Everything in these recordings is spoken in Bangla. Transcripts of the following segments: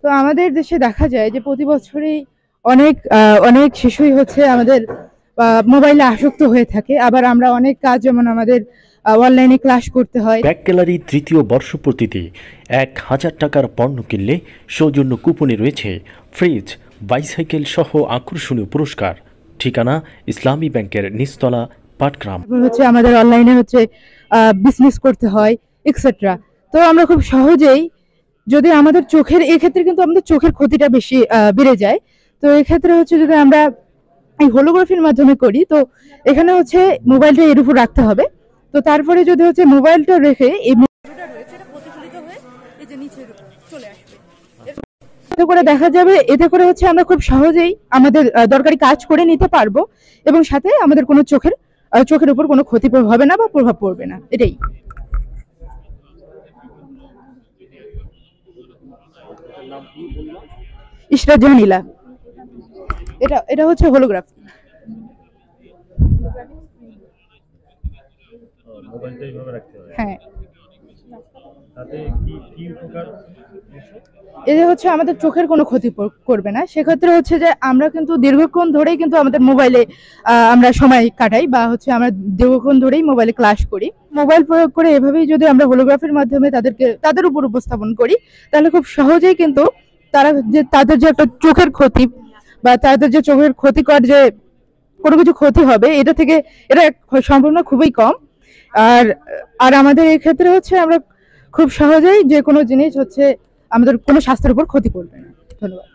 তো আমাদের দেশে দেখা যায় যে প্রতি বছরই অনেক অনেক শিশুই হচ্ছে আমাদের মোবাইলে আসক্ত হয়ে থাকে। আবার আমরা অনেক কাজ যেমন আমাদের অনলাইনে ক্লাস করতে হয়। ব্যাক গ্যালারি তৃতীয় বর্ষপূর্তিতে ১,০০০ টাকার পণ্য কিনলে সৌজন্য কুপনে রয়েছে ফ্রিজ, বাইসাইকেল সহ আকর্ষণীয় পুরস্কার। ঠিকানা ইসলামী ব্যাংকের নিচতলা, পাটগ্রাম। হচ্ছে আমাদের অনলাইনে হচ্ছে বিজনেস করতে হয় এক্সেট্রা। তো আমরা খুব সহজেই যদি আমাদের চোখের এক্ষেত্রে কিন্তু আমাদের চোখের ক্ষতিটা বেশি বেড়ে যায়। তো এক্ষেত্রে হচ্ছে যদি আমরা এই হোলোগ্রাফির মাধ্যমে করি, তো এখানে হচ্ছে মোবাইলটা এর উপর রাখতে হবে। তো তারপরে যদি হচ্ছে মোবাইলটা রেখে এই এতে করে দেখা যাবে, এতে করে হচ্ছে আমরা খুব সহজেই আমাদের দরকারি কাজ করে নিতে পারবো এবং সাথে আমাদের কোনো চোখের উপর কোনো ক্ষতি হবে না বা প্রভাব পড়বে না। এটাই। ইশরাত জাহান ইলা। এটা হচ্ছে হোলোগ্রাফি। হ্যাঁ, এতে হচ্ছে আমাদের চোখের কোনো ক্ষতি করবে না। সেক্ষেত্রে হচ্ছে যে আমরা কিন্তু দীর্ঘক্ষণ ধরেই কিন্তু আমাদের মোবাইলে আমরা সময় কাটাই বা হচ্ছে আমরা দীর্ঘক্ষণ ধরেই মোবাইলে ক্লাস করি। মোবাইল প্রয়োগ করে এভাবেই যদি আমরা হোলোগ্রাফির মাধ্যমে তাদের উপর উপস্থাপন করি, তাহলে খুব সহজেই কিন্তু তাদের যে একটা চোখের ক্ষতি বা তাদের যে চোখের ক্ষতিকর যে কোনো কিছু ক্ষতি হবে, এটা থেকে এটা সম্ভাবনা খুবই কম। আর আর আমাদের এই ক্ষেত্রে হচ্ছে আমরা খুব সহজেই যে কোনো জিনিস হচ্ছে আমাদের কোনো স্বাস্থ্যের উপর ক্ষতি করবে না। ধন্যবাদ।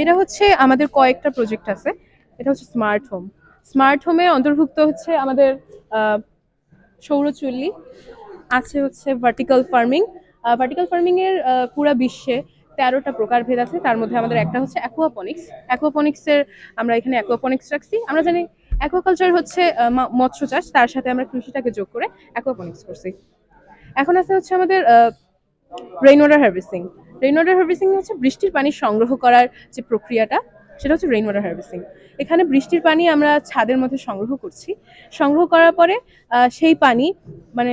এটা হচ্ছে আমাদের কয়েকটা প্রজেক্ট আছে। এটা হচ্ছে স্মার্ট হোম। স্মার্ট হোমে অন্তর্ভুক্ত হচ্ছে আমাদের সৌরচুল্লি, আছে হচ্ছে ভার্টিক্যাল ফার্মিং। ভার্টিক্যাল ফার্মিং এর পুরা বিশ্বে 13টা প্রকারভেদ আছে। তার মধ্যে আমাদের একটা হচ্ছে অ্যাকুয়াপনিক্স। অ্যাকুয়াপনিক্সের আমরা এখানে অ্যাকুয়াপনিক্স রাখছি। আমরা জানি অ্যাকুয়াকালচার হচ্ছে মৎস্য চাষ, তার সাথে আমরা কৃষিটাকে যোগ করে অ্যাকুয়াপনিক্স করছি। এখন আছে হচ্ছে আমাদের rain water harvesting. Rain water harvesting হচ্ছে বৃষ্টির পানি সংগ্রহ করার যে প্রক্রিয়াটা, সেটা হচ্ছে রেইন ওয়াটার হারভেস্টিং। এখানে বৃষ্টির পানি আমরা ছাদের মধ্যে সংগ্রহ করছি। সংগ্রহ করার পরে সেই পানি মানে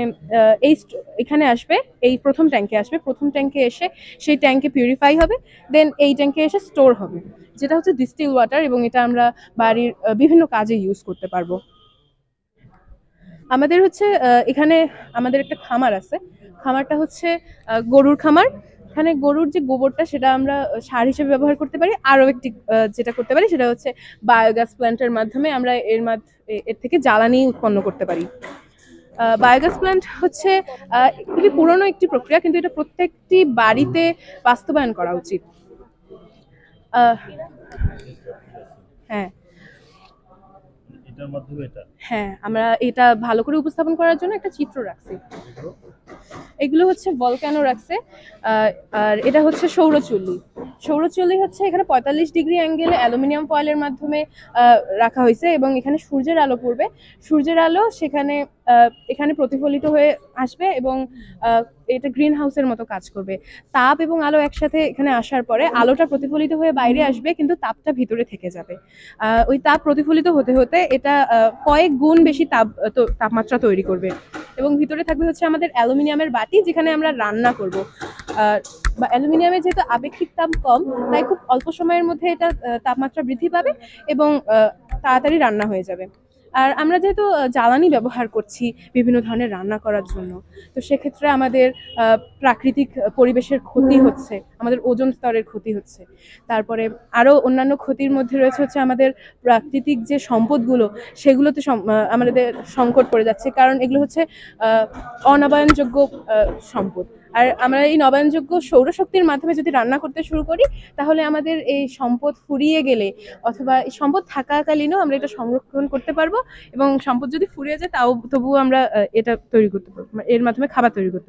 এখানে আসবে, এই প্রথম ট্যাঙ্কে আসবে। প্রথম ট্যাঙ্কে এসে সেই ট্যাঙ্কে পিউরিফাই হবে, দেন এই ট্যাঙ্কে এসে স্টোর হবে, যেটা হচ্ছে ডিস্টিল ওয়াটার, এবং এটা আমরা বাড়ির বিভিন্ন কাজে ইউজ করতে পারবো। আমাদের হচ্ছে এখানে আমাদের একটা খামার আছে। খামারটা হচ্ছে গরুর খামার। এখানে গরুর যে গোবরটা, সেটা আমরা সার হিসেবে ব্যবহার করতে পারি। আরও একটি যেটা করতে পারি সেটা হচ্ছে বায়োগ্যাস প্ল্যান্টের মাধ্যমে আমরা এর থেকে জ্বালানি উৎপন্ন করতে পারি। বায়োগ্যাস প্ল্যান্ট হচ্ছে খুবই পুরনো একটি প্রক্রিয়া, কিন্তু এটা প্রত্যেকটি বাড়িতে বাস্তবায়ন করা উচিত। হ্যাঁ হ্যাঁ, আমরা এটা ভালো করে উপস্থাপন করার জন্য একটা চিত্র রাখছি। এগুলো হচ্ছে ভলক্যানো রাখছে। আর এটা হচ্ছে সৌরচুল্লি। সৌরচুল্লি হচ্ছে এখানে 45 ডিগ্রি অ্যাঙ্গেলে অ্যালুমিনিয়াম ফয়েলের মাধ্যমে রাখা হয়েছে, এবং এখানে সূর্যের আলো পড়বে। সূর্যের আলো এখানে প্রতিফলিত হয়ে আসবে, এবং এটা গ্রিন হাউসের মতো কাজ করবে। তাপ এবং আলো একসাথে এখানে আসার পরে আলোটা প্রতিফলিত হয়ে বাইরে আসবে, কিন্তু তাপটা ভিতরে থেকে যাবে। ওই তাপ প্রতিফলিত হতে হতে এটা কয়েক গুণ বেশি তাপমাত্রা তৈরি করবে, এবং ভিতরে থাকবে হচ্ছে আমাদের অ্যালুমিনিয়ামের বাটি, যেখানে আমরা রান্না করব। বা অ্যালুমিনিয়ামের যেহেতু আপেক্ষিক তাপ কম, তাই খুব অল্প সময়ের মধ্যে এটা তাপমাত্রা বৃদ্ধি পাবে এবং তাড়াতাড়ি রান্না হয়ে যাবে। আর আমরা যেহেতু জ্বালানি ব্যবহার করছি বিভিন্ন ধরনের রান্না করার জন্য, তো সেক্ষেত্রে আমাদের প্রাকৃতিক পরিবেশের ক্ষতি হচ্ছে, আমাদের ওজোন স্তরের ক্ষতি হচ্ছে। তারপরে আরও অন্যান্য ক্ষতির মধ্যে রয়েছে হচ্ছে আমাদের প্রাকৃতিক যে সম্পদগুলো, সেগুলোতে আমাদের সংকট পড়ে যাচ্ছে, কারণ এগুলো হচ্ছে অনবায়নযোগ্য সম্পদ। আর আমরা এই নবায়নযোগ্য সৌরশক্তির মাধ্যমে যদি রান্না করতে শুরু করি, তাহলে আমাদের এই সম্পদ ফুরিয়ে গেলে অথবা এই সম্পদ থাকাকালীনও আমরা এটা সংরক্ষণ করতে পারবো, এবং সম্পদ যদি ফুরিয়ে যায় তবুও আমরা এটা তৈরি করতে পারবো, এর মাধ্যমে খাবার তৈরি করতে পারবো।